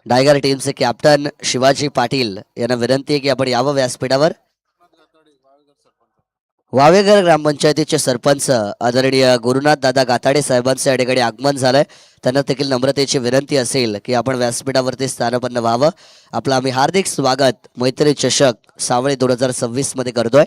Tiger टीमचे captain Shivaji Patil यांना विनंती आहे की आपण यावं व्यासपीठावर. वावेघर ग्रामपंचायतीचे सरपंच आदरणीय गुरुनाथ दादा गाताडे साहेबांचे या ठिकाणी आगमन झालंय. त्यांना देखील नम्रतेची विनंती असेल की आपण व्यासपीठावरती स्थानपन्न व्हावं. आपलं आम्ही हार्दिक स्वागत मैत्री चषक सावळे 2026 मध्ये करतोय.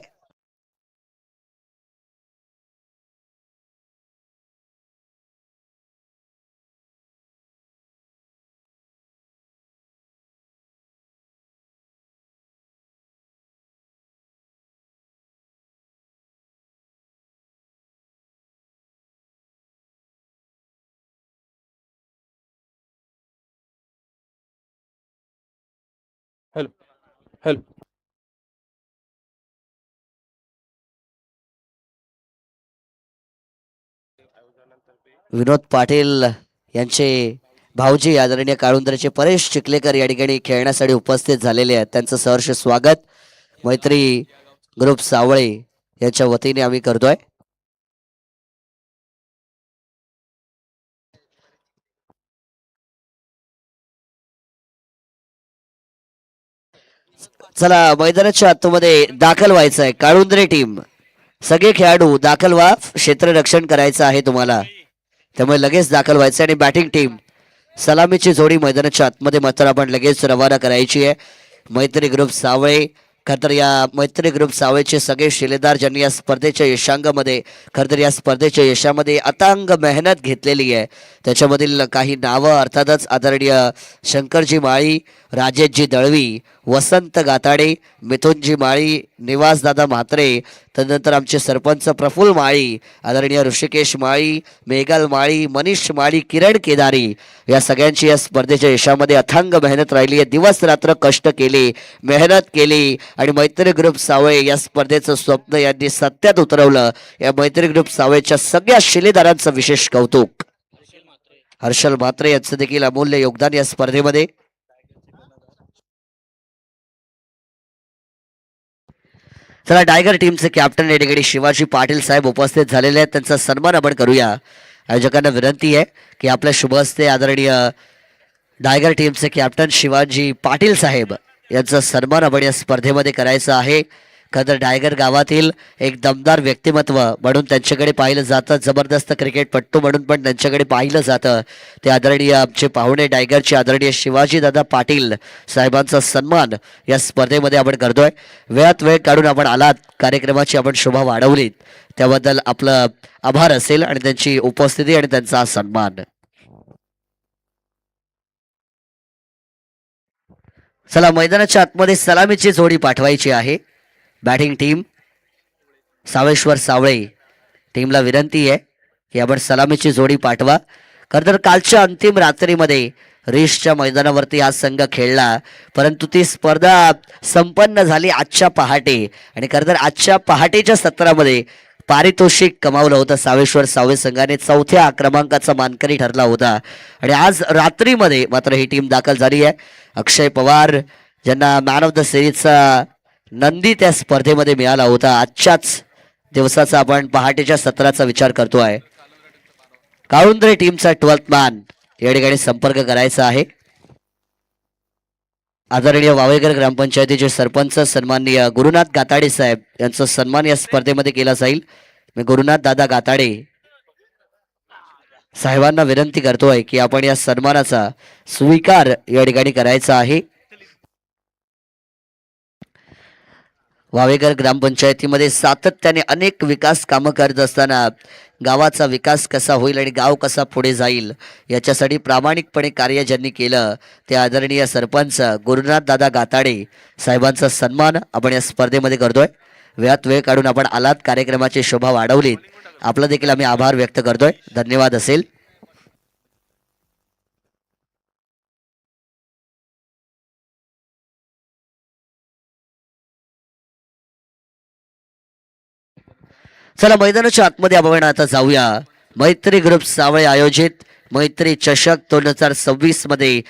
हेल्प हेल्प विनोद पाटील यांचे भाऊजी आदरणीय काळुंद्रेचे परेश चिखलेकर या ठिकाणी खेळण्यासाठी उपस्थित झालेले आहेत. त्यांचं सहर्ष स्वागत मैत्री ग्रुप सावळे यांच्या वतीने आम्ही करतोय. चला मैदानाच्या आतमध्ये दाखल व्हायचं आहे. काळुंद्रे टीम सगळे खेळाडू दाखल व्हा. क्षेत्ररक्षण करायचं आहे तुम्हाला, त्यामुळे लगेच दाखल व्हायचं. आणि बॅटिंग टीम सलामीची जोडी मैदानाच्या आतमध्ये मात्र आपण लगेच रवाना करायची आहे. मैत्री ग्रुप सावळे खरं तर या मैत्री ग्रुप सावळेचे सगळे शिलेदार ज्यांनी या स्पर्धेच्या यशांगामध्ये खरं तर या स्पर्धेच्या यशामध्ये अतांग मेहनत घेतलेली आहे, त्याच्यामधील काही नावं अर्थातच आदरणीय शंकरजी माळी, राजेशजी दळवी, वसंत गाताडे, मिथुनजी माळी, निवासदादा म्हात्रे, तदनंतर आमचे सरपंच प्रफुल्ल माळी, आदरणीय ऋषिकेश माळी, मेघल माळी, मनीष माळी, किरण केदारी, या सगळ्यांची या स्पर्धेच्या यशामध्ये अथांग मेहनत राहिली आहे. दिवस रात्र कष्ट केले, मेहनत केली आणि मैत्री ग्रुप सावळे या स्पर्धेचं स्वप्न यांनी सत्यात उतरवलं. या मैत्री ग्रुप सावळेच्या सगळ्या शिलेदारांचं विशेष कौतुक. हर्षल म्हात्रे यांचं देखील अमूल्य योगदान या स्पर्धेमध्ये. चला टायगर टीमचे कॅप्टन या ठिकाणी शिवाजी पाटील साहेब उपस्थित झालेले आहेत. त्यांचा सन्मान आपण करूया. आयोजकांना विनंती आहे की आपल्या शुभ हस्ते आदरणीय टायगर टीमचे कॅप्टन शिवाजी पाटील साहेब यांचा सन्मान आपण या स्पर्धेमध्ये करायचा आहे. खरं टायगर गावातील एक दमदार व्यक्तिमत्व म्हणून त्यांच्याकडे पाहिलं जातं, जबरदस्त क्रिकेटपट्टू म्हणून पण त्यांच्याकडे पाहिलं जातं. ते आदरणीय आमचे पाहुणे टायगरचे आदरणीय शिवाजी दादा पाटील साहेबांचा सन्मान या स्पर्धेमध्ये आपण करतोय. वेळात वेळ काढून आपण आलात, कार्यक्रमाची आपण शोभा वाढवलीत, त्याबद्दल आपलं आभार असेल आणि त्यांची उपस्थिती आणि त्यांचा सन्मान. चला मैदानाच्या आतमध्ये सलामीची जोडी पाठवायची आहे. बॅटिंग टीम सावेश्वर सावळे टीमला विनंती आहे की आपण सलामीची जोडी पाठवा. खरं तर कालच्या अंतिम रात्रीमध्ये रेसच्या मैदानावरती हा संघ खेळला, परंतु ती स्पर्धा संपन्न झाली आजच्या पहाटे. आणि खरं तर आजच्या पहाटेच्या सत्रामध्ये पारितोषिक कमावलं होतं सावेश्वर सावळे संघाने, 4थ्या क्रमांकाचा मानकरी ठरला होता. आणि आज रात्रीमध्ये मात्र ही टीम दाखल झाली आहे. अक्षय पवार ज्यांना मॅन ऑफ द सिरीजचा नंदी त्या स्पर्धेमध्ये मिळाला होता, आजच्याच दिवसाचा आपण पहाटेच्या सत्राचा विचार करतो आहे. काळुंद्रे टीमचा 12th मॅन या ठिकाणी संपर्क करायचा आहे. आदरणीय वावेघर ग्रामपंचायतीचे सरपंच सन्माननीय गुरुनाथ गाताडे साहेब यांचा सन्मान या स्पर्धेमध्ये केला जाईल. मी गुरुनाथ दादा गाताडे साहेबांना विनंती करतोय की आपण या सन्मानाचा स्वीकार या ठिकाणी करायचा आहे. वावेघर ग्रामपंचायतीमध्ये सातत्याने अनेक विकास कामं करत असताना गावाचा विकास कसा होईल आणि गाव कसा पुढे जाईल याच्यासाठी प्रामाणिकपणे कार्य ज्यांनी केलं ते आदरणीय सरपंच गुरुनाथ दादा गाताडे साहेबांचा सन्मान आपण या स्पर्धेमध्ये करतोय. वेळात वेळ काढून आपण आलात, कार्यक्रमाची शोभा वाढवलीत, आपलं देखील आम्ही आभार व्यक्त करतोय. धन्यवाद असेल. चला मैदानाच्या आतमध्ये आपण आता जाऊया. मैत्री ग्रुप सावळे आयोजित मैत्री चषक 2026 मध्ये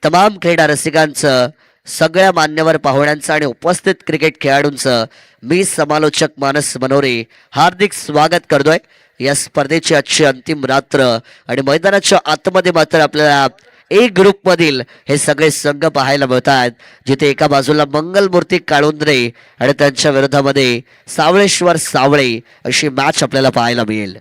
तमाम क्रीडा रसिकांचं, सगळ्या मान्यवर पाहुण्यांचं आणि उपस्थित क्रिकेट खेळाडूंचं मी समालोचक मानस मनोरे हार्दिक स्वागत करतोय. या स्पर्धेची आजची अंतिम रात्र आणि मैदानाच्या आतमध्ये मात्र आपल्याला ए ग्रुप मधील हे सगळे संघ पाहायला मिळतात, जिथे एका बाजूला मंगलमूर्ती काळुंद्रे आणि त्यांच्या विरोधामध्ये सावळेश्वर सावळे अशी मॅच आपल्याला पाहायला मिळेल.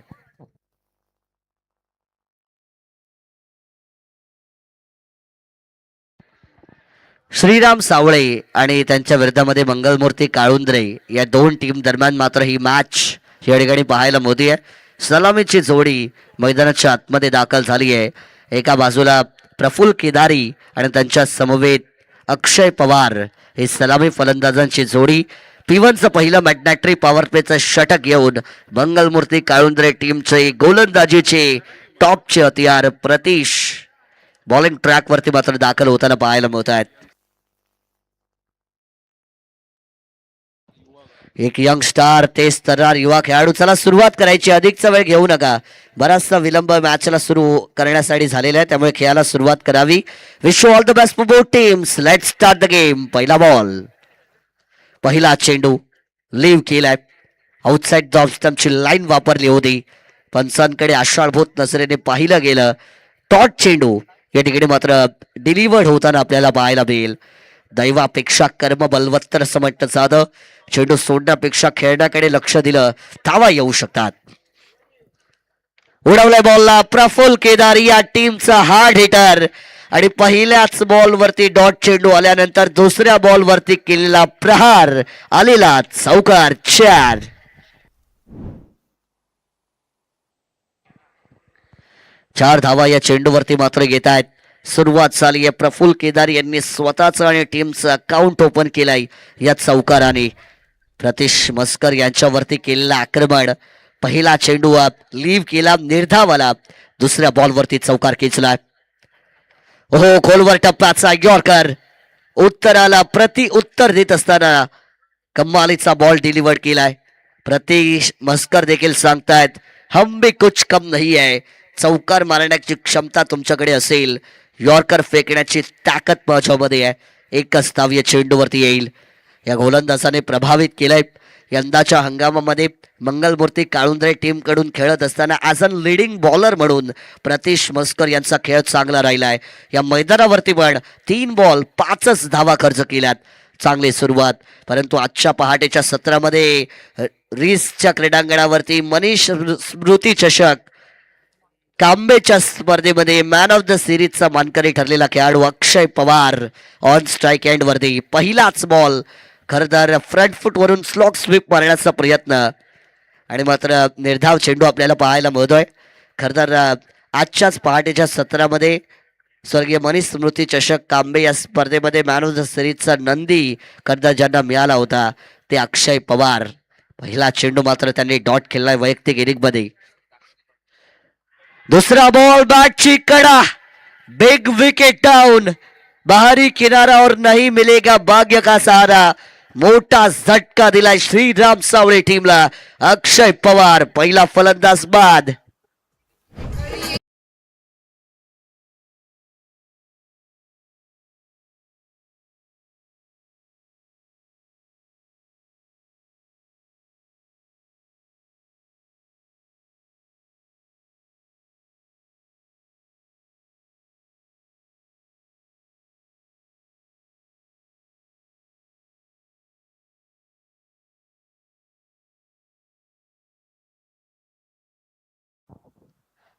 श्रीराम सावळे आणि त्यांच्या विरोधामध्ये मंगलमूर्ती काळुंद्रे या दोन टीम दरम्यान मात्र ही मॅच या ठिकाणी पाहायला मोदी आहे. सलामीची जोडी मैदानाच्या आतमध्ये दाखल झाली आहे. एका बाजूला प्रफुल्ल केदारी आणि त्यांच्या समवेत अक्षय पवार ही सलामी फलंदाजांची जोडी. पिवनचं पहिलं मॅग्नेटरी पॉवर प्लेचं षटक येऊन मंगलमूर्ती काळुंद्रे टीमचे गोलंदाजीचे टॉपचे हतियार प्रतीश बॉलिंग ट्रॅक वरती मात्र दाखल होताना पाहायला मिळत आहेत. एक यंग स्टार, तेज तर्रार युवा खेळाडू. चला सुरुवात करायची, अधिकचा वेळ घेऊ नका. बराचसा विलंब मॅचला सुरू करण्यासाठी झालेला आहे, त्यामुळे खेळाला सुरुवात करावी. Wish all the best for both teams. Let's start the game. पहिला बॉल, पहिला चेंडू लीव्ह केलाय. आउटसाइड द ऑफ स्टंपची लाईन वापरली होती. पंचांकडे आषाढभूत नजरेने पाहिलं गेलं. टॉट चेंडू या ठिकाणी मात्र डिलिव्हर्ड होताना आपल्याला पाहायला मिळेल. दैवापेक्षा कर्म बलवत्तर असं म्हटलं जातं. चेंडू सोडण्यापेक्षा खेळण्याकडे लक्ष दिलं, धावा येऊ शकतात. उडवलाय बॉलला प्रफुल्ल केदारी या टीमचा हार्ड हिटर आणि पहिल्याच बॉल वरती डॉट चेंडू आल्यानंतर दुसऱ्या बॉल वरती केलेला प्रहार, आलेला चौकार. 4 4 धावा या चेंडूवरती मात्र घेत आहेत. सुरुवात झाली आहे. प्रफुल्ल केदारी यांनी स्वतःचं आणि टीमचं अकाउंट ओपन केलंय या चौकाराने. प्रतीश मस्कर यांच्यावरती केलेलं आक्रमण. पहिला चेंडू लीव्ह केला, निर्धावाला. दुसऱ्या बॉलवरती चौकार खेचला. हो, खोलवर टप्प्याचा यॉर्कर. उत्तराला प्रति उत्तर देत असताना कमालीचा बॉल डिलिव्हर्ड केलाय. प्रतीश मस्कर देखील सांगतायत हम भी कुछ कम नहीं है. चौकार मारण्याची क्षमता तुमच्याकडे असेल, यॉर्कर फेकण्याची ताकद माझ्यामध्ये आहे. एकच धाव या चेंडूवरती येईल. या गोलंदाजाने प्रभावित केलंय. यंदाच्या हंगामामध्ये मंगलमूर्ती काळुंद्रे टीम कडून खेळत असताना ॲज अन लिडिंग बॉलर म्हणून प्रतीश मस्कर यांचा खेळ चांगला राहिलाय. या मैदानावरती पण 3 बॉल 5 धावा खर्च केल्यात. चांगली सुरुवात, परंतु आजच्या पहाटेच्या सत्रामध्ये रीसच्या क्रीडांगणावरती मनीष स्मृती चषक कांबेच्या स्पर्धेमध्ये मॅन ऑफ द सिरीजचा मानकरी ठरलेला खेळाडू अक्षय पवार ऑन स्ट्राईक एंड वरती. पहिलाच बॉल, खरं तर फ्रंट फूट वरून स्लॉग स्वीप मारण्याचा प्रयत्न आणि मात्र निर्धाव चेंडू आपल्याला पाहायला मिळतोय. खरं तर आजच्याच पहाटेच्या सत्रामध्ये स्वर्गीय मनीष स्मृती चषक कांबे या स्पर्धेमध्ये मॅन ऑफ द सिरीजचा नंदी खरं तर ज्यांना मिळाला होता ते अक्षय पवार. पहिला चेंडू मात्र त्यांनी डॉट खेळलाय वैयक्तिक इनिंगमध्ये. दूसरा बॉल, बैट कड़ा, बिग विकेट डाउन. बाहरी किनारा और नहीं मिलेगा भाग्य का सहारा. मोठा झटका दिलाय श्रीराम सावळे टीमला. अक्षय पवार पहिला फलंदाज बाद.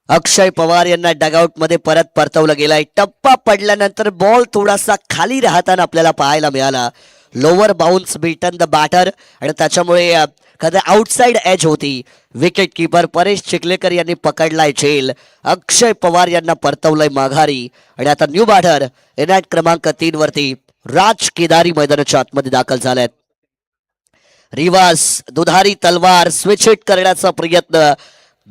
अक्षय पवार यांना डगआउट मध्ये परत परतवलं गेलाय. टप्पा पडल्यानंतर बॉल थोडासा खाली राहताना आपल्याला पाहायला मिळाला. Lower bounce between the batter आणि त्याच्यामुळे कधी आउटसाइड एज होती. विकेट किपर परेश चिखलेकर यांनी पकडलाय झेल. अक्षय पवार यांना परतवलंय माघारी आणि आता न्यू बॅटर इनॅट क्रमांक 3 वरती राज केदारी मैदानाच्या आतमध्ये दाखल झालेत. रिवास दुधारी तलवार स्विच हिट करण्याचा प्रयत्न.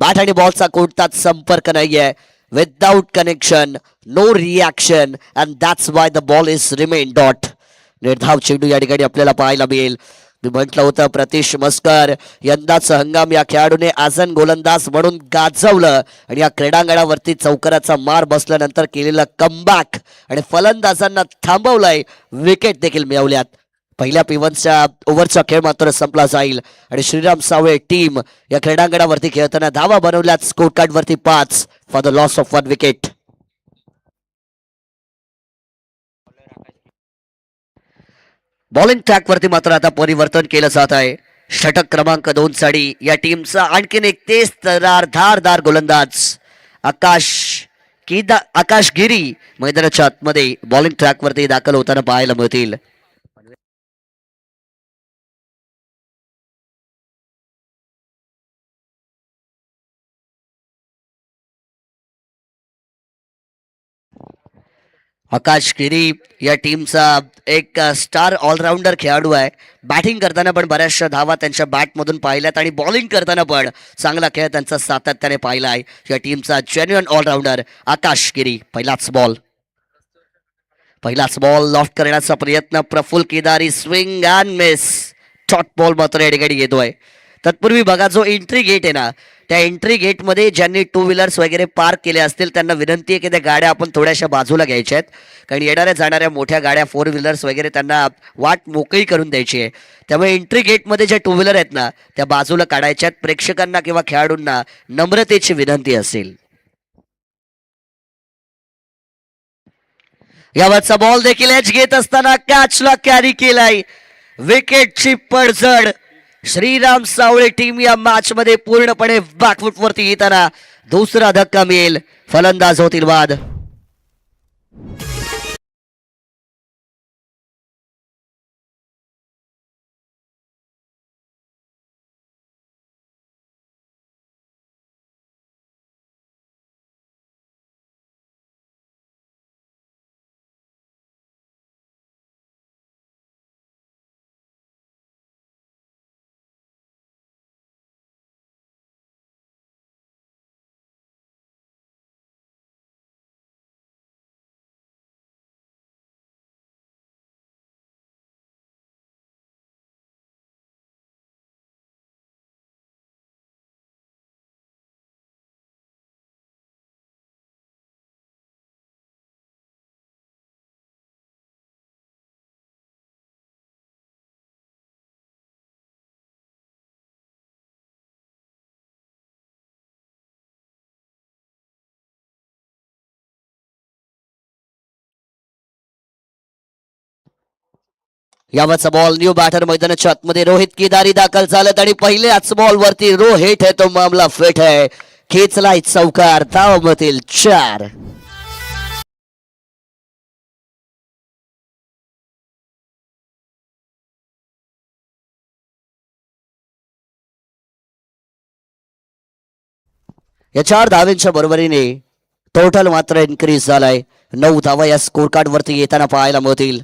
बॅट आणि बॉलचा कोणताच संपर्क नाहीये. Without connection, no reaction and that's why the ball is remain dot. निर्धाव चेंडू या ठिकाणी आपल्याला पाहायला मिळेल. मी म्हटलं होतं प्रतीश मस्कर यंदाचा हंगाम या खेळाडूने आजन गोलंदाज म्हणून गाजवलं आणि या क्रीडांगणावरती चौकाराचा मार बसल्यानंतर केलेला कमबॅक आणि फलंदाजांना थांबवलंय. विकेट देखील मिळवल्यात. पहिल्या पिवनच्या ओव्हरचा खेळ मात्र संपला जाईल आणि श्रीराम सावळे टीम या क्रीडांगणावरती खेळताना धावा बनवल्यात. स्कोर कार्ड वरती 5 for the loss of 1 wicket. Bowling track वरती मात्र आता परिवर्तन केलं जात आहे. षटक क्रमांक 2 साठी या टीमचा आणखीन एक तेज धारदार गोलंदाज आकाश गिरी मैदानाच्या आतमध्ये बॉलिंग ट्रॅक वरती दाखल होताना पाहायला मिळतील. आकाश गिरी या टीमचा एक स्टार ऑलराऊंडर खेळाडू आहे. बॅटिंग करताना पण बऱ्याचशा धावा त्यांच्या बॅटमधून पाहिल्यात आणि बॉलिंग करताना पण चांगला खेळ त्यांचा सातत्याने पाहिला आहे. या टीमचा जेन्युइन ऑलराऊंडर आकाश गिरी. पहिलाच बॉल लॉफ्ट करण्याचा प्रयत्न Praful Kedari, swing and miss. Short ball मात्र या ठिकाणी येतोय. तत्पूर्वी बघा, जो एंट्री गेट आहे ना, त्या एंट्री गेटमध्ये ज्यांनी टू व्हीलर्स वगैरे पार्क केले असतील त्यांना विनंती आहे की त्या गाड्या आपण थोड्याशा बाजूला घ्यायच्या आहेत. कारण येणाऱ्या जाणाऱ्या मोठ्या गाड्या, फोर व्हीलर्स वगैरे, त्यांना वाट मोकळी करून द्यायची आहे. त्यामुळे एंट्री गेटमध्ये ज्या टू व्हीलर आहेत ना त्या बाजूला काढायच्या आहेत. प्रेक्षकांना किंवा खेळाडूंना नम्रतेची विनंती असेल. यावरचा बॉल देखील एच घेत असताना कॅचला कॅरी केलाय. विकेटची पडझड. श्रीराम सावळे टीम या मॅच मध्ये पूर्णपणे बॅकफुट वरती येताना दुसरा धक्का मिळेल. फलंदाज होतील बाद. यावरचा बॉल न्यू बॅटर मैदानाच्या आतमध्ये रोहित केदारी दाखल झालेत आणि पहिल्याच बॉल वरती रो हिट आहे. तो मामला फिट आहे. खेचलाय चौकार. धावामधील 4. या 4 धावांच्या बरोबरीने टोटल मात्र इन्क्रीज झालाय. 9 धावा या स्कोर कार्ड वरती येताना पाहायला मिळतील.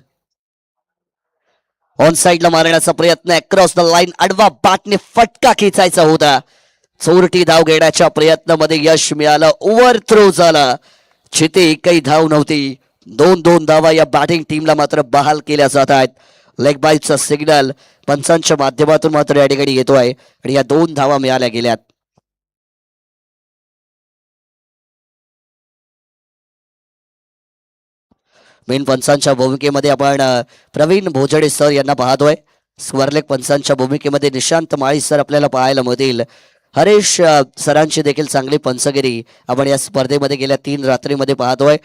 ऑन साइडला मारण्याचा प्रयत्न, अक्रॉस द लाईन, आडवा बॅटने फटका खेचायचा होता. चोरटी धाव घेण्याच्या प्रयत्नामध्ये यश मिळालं. ओव्हर थ्रो झाला. जिथे एकही धाव नव्हती. 2 धावा या बॅटिंग टीमला मात्र बहाल केल्या जात आहेत. लेग बाईटचा सिग्नल पंचांच्या माध्यमातून मात्र या ठिकाणी येतोय आणि या 2 धावा मिळाल्या गेल्यात. मेन पंचांच्या भूमिकेमध्ये आपण प्रवीण भोजडे सर यांना पाहतोय. स्वर्लेक पंचांच्या भूमिकेमध्ये निशांत माळी सर आपल्याला पाहायला मिळतील. हरेश सरांची देखील चांगली पंचगिरी आपण या स्पर्धेमध्ये गेल्या 3 रात्रीमध्ये पाहतोय.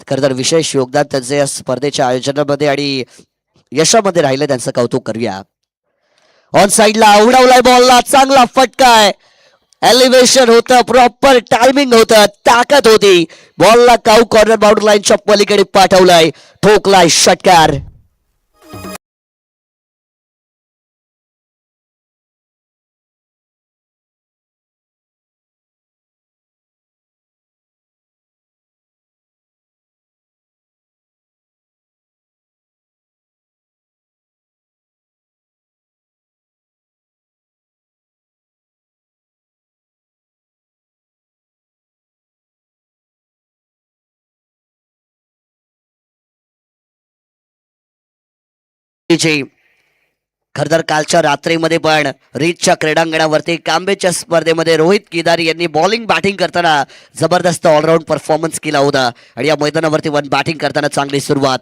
खरं तर विशेष योगदान त्यांचे या स्पर्धेच्या आयोजनामध्ये आणि यशामध्ये राहिले. त्यांचं कौतुक करूया. ऑन साइडला उडवलाय बॉलला. चांगला फटका आहे. एलिव्हेशन होतं, प्रॉपर टायमिंग होतं, ताकद होती. बॉलला काऊ कॉर्नर बाउंड्री लाईनच्या पलीकडे पाठवलाय. ठोकलाय षटकार. खरं कालच्या रात्रीमध्ये पण रीतच्या क्रीडांगणावरती कांबेच्या स्पर्धेमध्ये रोहित केदारी यांनी बॉलिंग बॅटिंग करताना जबरदस्त ऑलराऊंड परफॉर्मन्स केला होता आणि या मैदानावरती बॅटिंग करताना चांगली सुरुवात.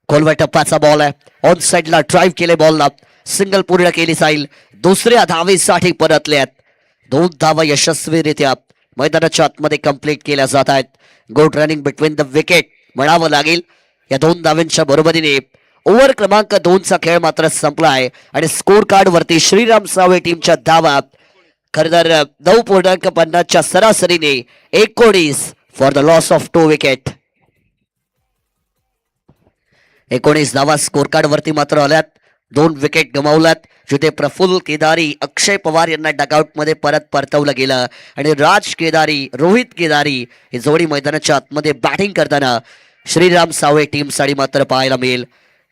खोलवर टप्प्याचा बॉल आहे. ऑन साइडला ड्राईव्ह केले बॉलला. सिंगल पूर्ण केली जाईल. दुसऱ्या धावेसाठी परतल्यात. 2 धावा यशस्वीरित्या मैदानाच्या आतमध्ये कंप्लीट केल्या जात आहेत. Good running between the wicket म्हणावं लागेल. या 2 धावांच्या बरोबरीने ओव्हर क्रमांक 2चा खेळ मात्र संपलाय आणि स्कोर कार्ड वरती श्रीराम सावे टीमच्या धावा खरं तर 9.50च्या सरासरीने 19 for the loss of 2 wicket. 19 धावा स्कोर कार्ड वरती मात्र आल्यात. 2 विकेट गमावल्यात, जिथे प्रफुल्ल केदारी, अक्षय पवार यांना डगआउट मध्ये परत परतवलं गेलं आणि राज केदारी, रोहित केदारी ही जोडी मैदानाच्या आतमध्ये बॅटिंग करताना श्रीराम सावे टीम साठी मात्र पाहायला मिळेल.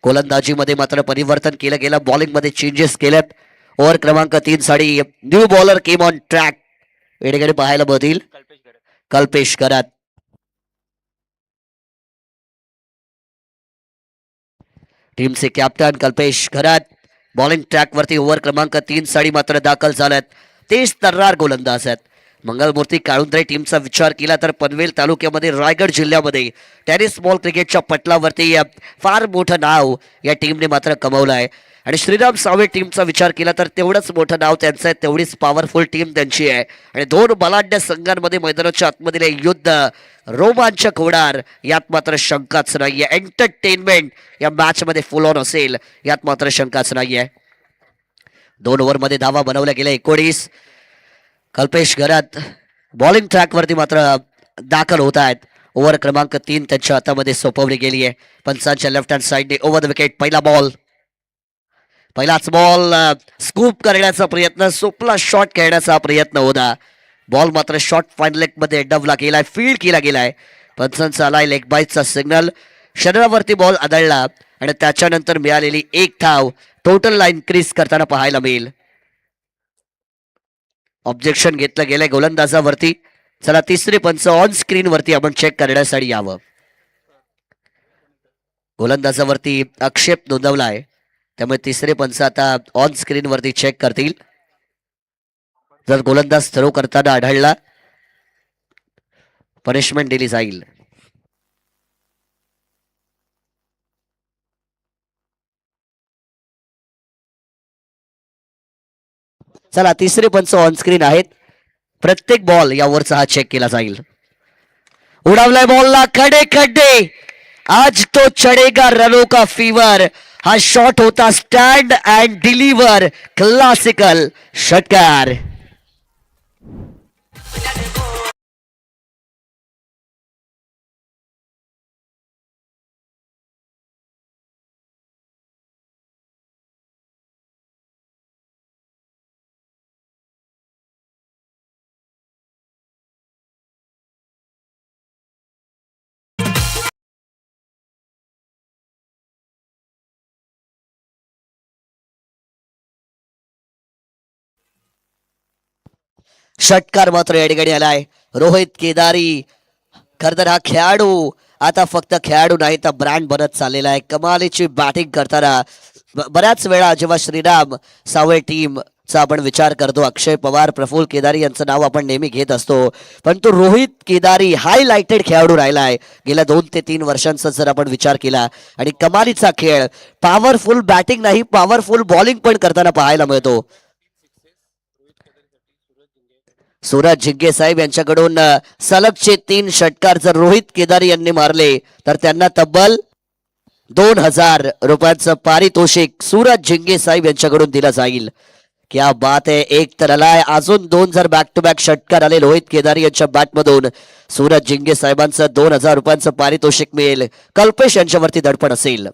गोलंदाजीमध्ये मात्र परिवर्तन केलं गेलं, बॉलिंग मध्ये चेंजेस केलेत. ओव्हर क्रमांक 3 साठी new bowler came on track वेळेकडे पाहायला मिळतील. कल्पेश करात. टीमचे captain Kalpesh Kharat bowling track वरती ओव्हर क्रमांक 3 साठी मात्र दाखल झाल्यात. तेच तर्रार गोलंदाज आहेत. मंगलमूर्ती काळुंद्रे टीमचा विचार केला तर पनवेल तालुक्यामध्ये रायगड जिल्ह्यामध्ये टेनिस बॉल क्रिकेटच्या पटलावरती फार मोठं नाव या टीमने मात्र कमवलं आहे. आणि श्रीराम सावे टीमचा विचार केला तर तेवढंच मोठं नाव त्यांचं आहे, तेवढीच पॉवरफुल टीम त्यांची आहे. आणि 2 बलाढ्य संघांमध्ये मैदानाच्या आतमधले युद्ध रोमांचक होणार यात मात्र शंकाच नाहीये. एंटरटेनमेंट या मॅच मध्ये फुल ऑन असेल यात मात्र शंकाच नाहीये. 2 ओव्हरमध्ये धावा बनवल्या गेल्या 19. कल्पेश घरात बॉलिंग ट्रॅक वरती मात्र दाखल होत आहेत. ओव्हर क्रमांक 3 त्यांच्या हातामध्ये सोपवली गेली आहे. पंचांच्या left hand साइडने over the wicket. पहिलाच बॉल स्कूप करण्याचा प्रयत्न, सोपला शॉट खेळण्याचा प्रयत्न होता. बॉल मात्र शॉर्ट फाईन लेग मध्ये डबला गेलाय, फील्ड केला गेलाय. पंचांचा आलाय लेग बाईटचा सिग्नल. शरीरावरती बॉल आदळला आणि त्याच्यानंतर मिळालेली 1 धाव टोटल लाईन क्रीज करताना पाहायला मिळेल. ऑब्जेक्शन घेतलं गेलंय गोलंदाजावरती. चला तिसरे पंच ऑन स्क्रीन वरती आपण चेक करण्यासाठी यावं. गोलंदाजावरती आक्षेप नोंदवलाय, त्यामुळे तिसरे पंच आता ऑन स्क्रीन वरती चेक करतील. जर गोलंदाज थ्रो करताना आढळला पनिशमेंट दिली जाईल. चला तिसरे पंच ऑन स्क्रीन आहेत. प्रत्येक बॉल यावरचा हा चेक केला जाईल. उडावलाय बॉलला खडे खड्डे, आज तो चढेगा रनो का फीवर. हा शॉट होता स्टँड अँड डिलिव्हर, क्लासिकल षटकार. षटकार मात्र या ठिकाणी आलाय. रोहित केदारी खर तर हा खेळाडू आता फक्त खेळाडू नाही तर ब्रँड बनत चाललेला आहे. कमालीची बॅटिंग करताना बऱ्याच वेळा जेव्हा श्रीराम सावे टीम चा आपण विचार करतो, अक्षय पवार, प्रफुल्ल केदारी यांचं नाव आपण नेहमी घेत असतो, पण तो रोहित केदारी हायलाइटेड खेळाडू राहिलाय गेल्या 2 ते 3 वर्षांचा जर आपण विचार केला. आणि कमालीचा खेळ, पॉवरफुल बॅटिंग नाही पॉवरफुल बॉलिंग पण करताना पाहायला मिळतो. सूरज झिंगे साहेब यांच्याकडून सलगचे 3 षटकार जर रोहित केदारी यांनी मारले तर त्यांना तब्बल 2000 रुपयांचं पारितोषिक सूरज झिंगे साहेब यांच्याकडून दिलं जाईल. क्या बात आहे. एक तर आलाय, अजून 2 जर बॅक टू बॅक षटकार आले रोहित केदारी यांच्या बॅटमधून सूरज झिंगे साहेबांचं 2000 रुपयांचं पारितोषिक मिळेल. कल्पेश यांच्यावरती दडपण असेल.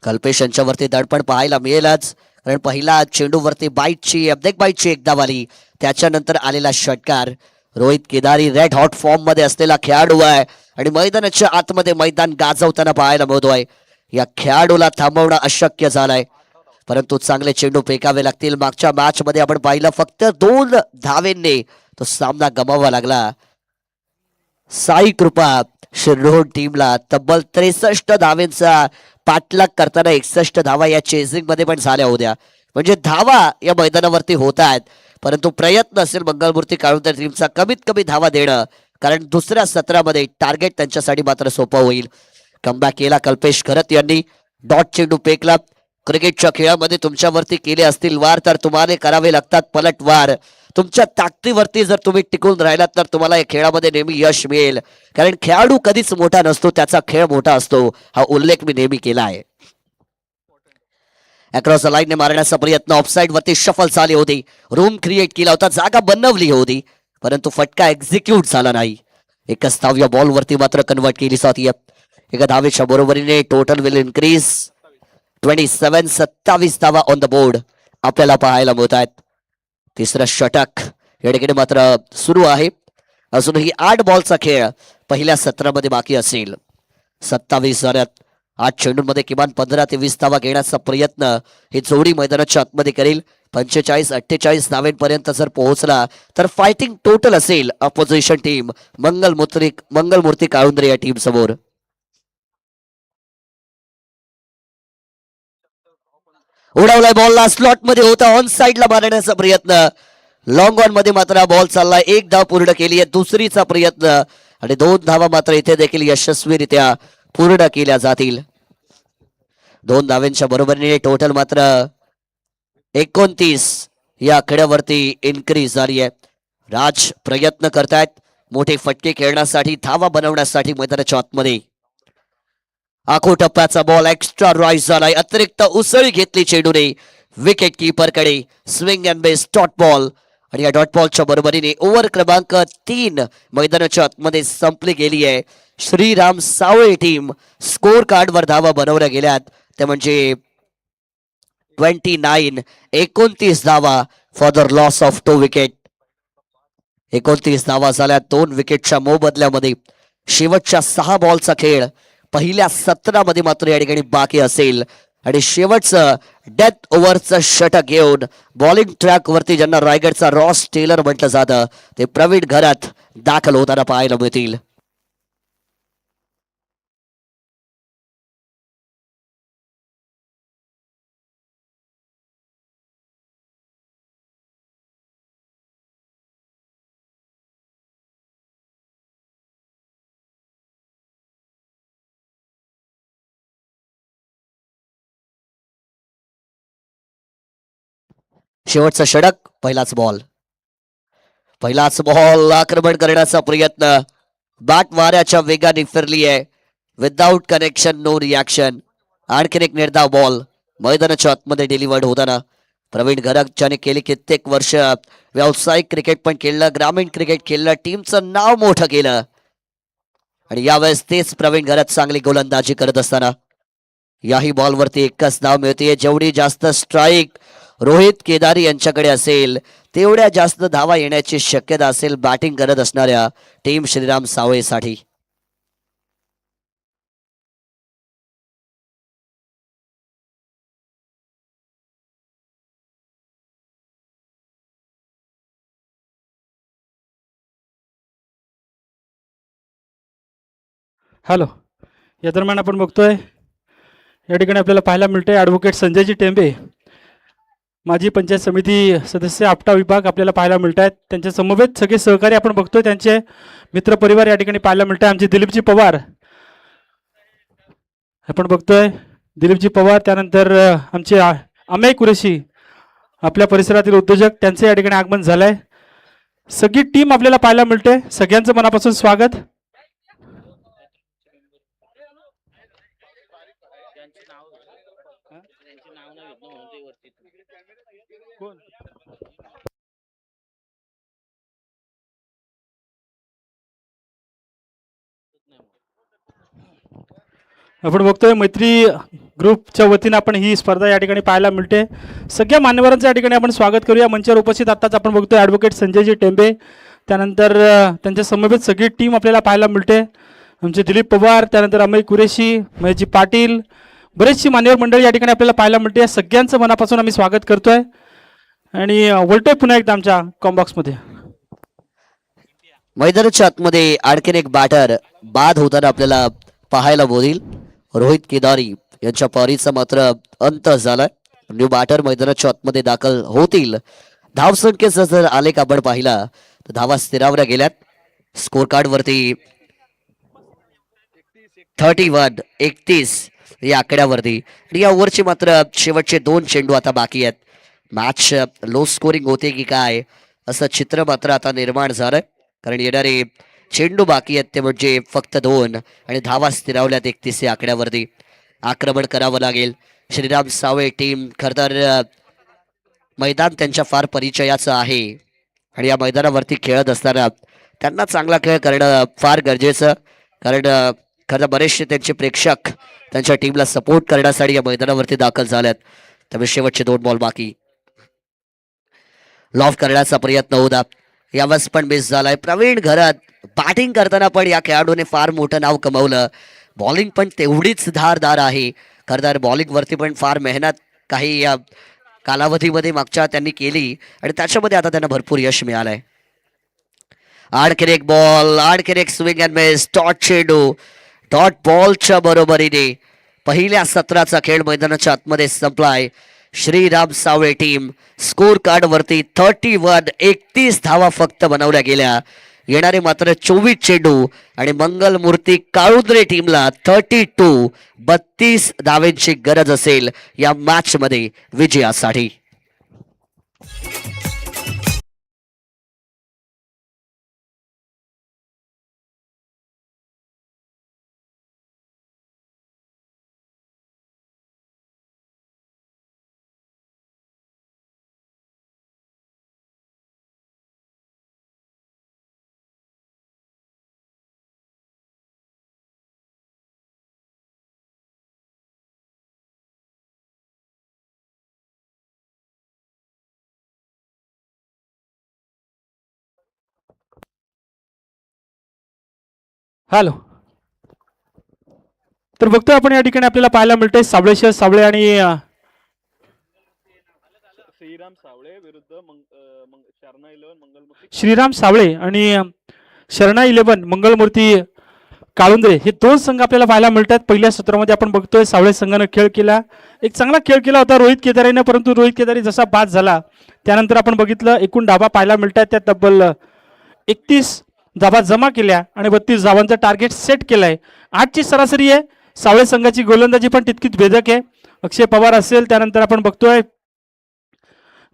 कल्पेश यांच्यावरती दडपण पाहायला मिळेलच, कारण पहिला चेंडूवरती बाईटची एक धाव आली, त्याच्यानंतर आलेला षटकार. Rohit Kedari red hot form मध्ये असलेला खेळाडू आहे आणि मैदानाच्या आतमध्ये मैदान गाजवताना पाहायला मिळतोय. या खेळाडूला थांबवणं अशक्य झालंय, परंतु चांगले चेंडू फेकावे लागतील. मागच्या मॅच मध्ये आपण पाहिलं फक्त 2 धावेंनी तो सामना गमावा लागला. साई कृपा शिरोड टीमला तब्बल 63 धावेंचा पाठलाग करताना 61 धावा या चेसिंग मध्ये पण झाल्या होत्या. म्हणजे धावा या मैदानावरती होत आहेत, परंतु प्रयत्न असेल मंगलमूर्ती काळुंदे टीमचा कमीत कमी धावा देणं, कारण दुसऱ्या सत्रामध्ये टार्गेट त्यांच्यासाठी मात्र सोपं होईल. कमबॅक केला कल्पेश खरत यांनी. डॉट चेंडू फेकला. क्रिकेटच्या खेळामध्ये तुमच्यावरती केले असतील वार तर तुम्हाला करावे लागतात पलटवार. तुमच्या ताकदीवरती जर तुम्ही टिकून राहिलात तर तुम्हाला या खेळामध्ये नेहमी यश मिळेल. कारण खेळाडू कधीच मोठा नसतो, त्याचा खेळ मोठा असतो, हा उल्लेख मी नेहमी केला आहे. अक्रॉस द लाईनने मारण्याचा प्रयत्न, ऑफसाईड वरती शफल झाली होती, रूम क्रिएट केला होता, जागा बनवली होती, परंतु फटका एक्झिक्यूट झाला नाही. एकच धाव या बॉल वरती मात्र कन्वर्ट केली जाते. एका धावेच्या बरोबरीने टोटल विल इन्क्रीज 27 धावा ऑन द बोर्ड आपल्याला पाहायला मिळत आहेत. तिसरं षटक या ठिकाणी मात्र सुरू आहे. अजूनही 8 बॉलचा खेळ पहिल्या सत्रामध्ये बाकी असेल. 27 झाल्यात. 8 चेंडूंमध्ये किमान 15 ते 20 धावा घेण्याचा प्रयत्न ही जोडी मैदानाच्या आतमध्ये करेल. 45-48 धावेंपर्यंत जर पोहोचला तर फायटिंग टोटल असेल अपोजिशन टीम मंगलमूर्ती काळुंद्रे या टीम समोर. उडवलाय बॉलला, स्लॉट मध्ये होता, ऑन साइडला मारण्याचा प्रयत्न, लॉंग ऑन मध्ये मात्र बॉल चाललाय. 1 धाव पूर्ण केली आहे, दुसरीचा प्रयत्न आणि 2 धावा मात्र इथे देखील यशस्वीरित्या पूर्ण केल्या जातील. 2 धावांच्या बरोबरीने टोटल मात्र 29 या आकड्यावरती इन्क्रीज झाली आहे. राज प्रयत्न करतायत मोठे फटके खेळण्यासाठी, धावा बनवण्यासाठी मैदानाच्या आतमध्ये. आखो टप्प्याचा बॉल एक्स्ट्रा राईज झालाय, अतिरिक्त उसळी घेतली चेंडूने विकेट कीपर कडे. Swing and base dot ball आणि या डॉट बॉलच्या बरोबरीने ओव्हर क्रमांक 3 मैदानाच्या आतमध्ये संपली गेली आहे. श्रीराम सावळे टीम स्कोर कार्ड वर धावा बनवल्या गेल्यात, ते म्हणजे 29 धावा for the loss of 2 wicket. 29 धावा झाल्या 2 विकेटच्या मोबदल्यामध्ये. शेवटच्या 6 बॉलचा खेळ पहिल्या 17 मध्ये मात्र या ठिकाणी बाकी असेल आणि शेवटचं डेथ ओव्हरचं षटक घेऊन बॉलिंग ट्रॅक वरती ज्यांना रायगडचा रॉस टेलर म्हटलं जातं ते प्रवीण घरात दाखल होताना पाहायला मिळतील. शेवटचा षटक, पहिलाच बॉल आक्रमण करण्याचा प्रयत्न, बॅट वाऱ्याच्या वेगाने फिरली आहे. Without connection, no reaction. आणखीन एक निर्धाव बॉल मैदानाच्या आतमध्ये डिलिव्हर्ड होताना. प्रवीण घरक ज्याने गेली कित्येक वर्ष व्यावसायिक क्रिकेट पण खेळलं, ग्रामीण क्रिकेट खेळलं, टीमचं नाव मोठं केलं आणि यावेळेस तेच प्रवीण घरक चांगली गोलंदाजी करत असताना याही बॉलवरती एकच धाव मिळते. जेवढी जास्त स्ट्राईक रोहित केदारी यांच्याकडे असेल तेवढ्या जास्त धावा येण्याची शक्यता असेल बॅटिंग करत असणाऱ्या टीम श्रीराम सावळेसाठी. हॅलो. या दरम्यान आपण बघतोय या ठिकाणी आपल्याला पाहायला मिळते ॲडव्होकेट संजयजी टेंबे, माजी पंचायत समिती सदस्य आपटा विभाग आपल्याला पाहायला मिळत आहेत. त्यांच्या समवेत सगळे सहकारी आपण बघतोय, त्यांचे मित्रपरिवार या ठिकाणी पाहायला मिळत आहे. आमचे दिलीपजी पवार आपण बघतोय, दिलीपजी पवार, त्यानंतर आमचे अमेय कुरेशी आपल्या परिसरातील उद्योजक, त्यांचे या ठिकाणी आगमन झालंय. सगळी टीम आपल्याला पाहायला मिळते. सगळ्यांचं मनापासून स्वागत. आपण बघतोय मैत्री ग्रुपच्या वतीने आपण ही स्पर्धा या ठिकाणी पाहायला मिळते. सगळ्या मान्यवरांचं या ठिकाणी आपण स्वागत करूया. मंचावर उपस्थित आताच आपण बघतोय ॲडव्होकेट संजयजी टेंबे, त्यानंतर त्यांच्या समवेत सगळी टीम आपल्याला पाहायला मिळते. आमचे दिलीप पवार, त्यानंतर अमेय कुरेशी, महेशजी पाटील, बरेचशी मान्यवर मंडळी या ठिकाणी आपल्याला पाहायला मिळते. सगळ्यांचं मनापासून आम्ही स्वागत करतोय आणि वळतोय पुन्हा एकदा आमच्या कॉम्बॉक्समध्ये. मैदानाच्या आतमध्ये आणखीन एक बॅटर बाद होताना आपल्याला पाहायला मिळेल. रोहित केदारी यांच्या पारीचा मात्र अंत झालाय. न्यू बॅटर मैदानाच्या आतमध्ये दाखल होतील. धावसंख्येचा जर आलेख आपण पाहिला तर धावा स्थिरावल्या गेल्यात. स्कोर कार्ड वरती 31 या आकड्यावरती. आणि या ओव्हरचे मात्र शेवटचे 2 चेंडू आता बाकी आहेत. मॅच लो स्कोरिंग होते की काय असं चित्र मात्र आता निर्माण झालंय, कारण येणारे चेंडू बाकी आहेत ते म्हणजे फक्त 2 आणि धावा स्थिरावल्यात 31 या आकड्यावरती. आक्रमण करावं लागेल श्रीराम सावळे टीम. खरं तर मैदान त्यांच्या फार परिचयाचं आहे आणि या मैदानावरती खेळत असताना त्यांना चांगला खेळ करणं फार गरजेचं, कारण खरं बरेचसे त्यांचे प्रेक्षक त्यांच्या टीमला सपोर्ट करण्यासाठी या मैदानावरती दाखल झाल्यात. त्यामुळे शेवटचे 2 बॉल बाकी. लॉफ करण्याचा प्रयत्न होता, यावेळेस पण मिस झालाय. प्रवीण घरात बॅटिंग करताना पण या खेळाडूने फार मोठं नाव कमवलं. बॉलिंग पण तेवढीच धारदार आहे. खरं तर बॉलिंगवरती पण फार मेहनत काही या कालावधीमध्ये मागच्या त्यांनी केली आणि त्याच्यामध्ये आता त्यांना भरपूर यश मिळालंय. आणखीन एक बॉल, आणखीन एक स्विंग अँड मिस. डॉट चेंडू, डॉट बॉलच्या बरोबरीने पहिल्या सत्राचा खेळ मैदानाच्या आतमध्ये संपलाय. श्रीराम सावळे टीम स्कोर कार्ड वरती 31 धावा फक्त बनवल्या गेल्या. येणारे मात्र 24 चेंडू आणि मंगलमूर्ती काळुंद्रे टीमला 32 धावेंची गरज असेल या मॅच मध्ये विजयासाठी. हॅलो, तर बघतोय आपण या ठिकाणी आपल्याला पाहायला मिळते सावळेश्वर सावळे आणि श्रीराम सावळे विरुद्ध शरणा 11 मंगलमूर्ती. श्रीराम सावळे आणि शरणा 11 मंगलमूर्ती काळुंद्रे हे 2 संघ आपल्याला पाहायला मिळतात. पहिल्या सत्रामध्ये आपण बघतोय सावळे संघानं खेळ केला, एक चांगला खेळ केला होता रोहित केदारीने, परंतु रोहित केदारी जसा बाद झाला त्यानंतर आपण बघितलं एकूण धावा पाहायला मिळतात त्या तब्बल 31 धावा जमा केल्या आणि 32 धावांचं टार्गेट सेट केलंय. 8ची सरासरी आहे. सावळे संघाची गोलंदाजी पण तितकीच भेदक आहे. अक्षय पवार असेल, त्यानंतर आपण बघतोय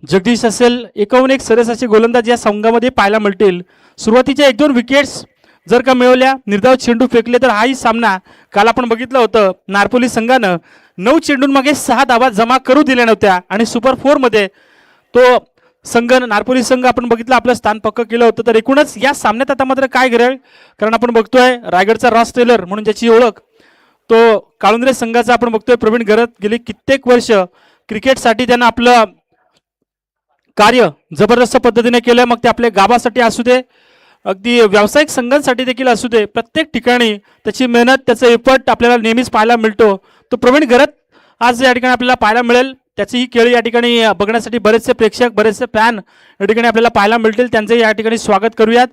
जगदीश असेल, एकाहून एक सरस अशी गोलंदाज या संघामध्ये पाहायला मिळतील. सुरुवातीच्या 1-2 विकेट्स जर का मिळवल्या, निर्धाव चेंडू फेकले तर हाही सामना काल आपण बघितलं होतं नारपोली संघानं 9 चेंडूंमागे 6 धावा जमा करू दिल्या नव्हत्या आणि सुपर 4 मध्ये तो संघ नारपोली संघ आपण बघितलं आपलं स्थान पक्क केलं होतं. तर एकूणच या सामन्यात आता मात्र काय घडेल, कारण आपण बघतोय रायगडचा रॉस टेलर म्हणून ज्याची ओळख तो काळुंद्रे संघाचा आपण बघतोय प्रवीण गरत. गेली कित्येक वर्ष क्रिकेटसाठी त्यानं आपलं कार्य जबरदस्त पद्धतीने केलं, मग ते आपल्या गावासाठी असू दे, अगदी व्यावसायिक संघांसाठी देखील असू दे, प्रत्येक ठिकाणी त्याची मेहनत त्याचा एफर्ट आपल्याला नेहमीच पाहायला मिळतो. तो प्रवीण गरत आज या ठिकाणी आपल्याला पाहायला मिळेल. त्याची ही खेळ या ठिकाणी बघण्यासाठी बरेचसे प्रेक्षक बरेचसे फॅन या ठिकाणी आपल्याला पाहायला मिळतील, त्यांचे या ठिकाणी स्वागत करूयात.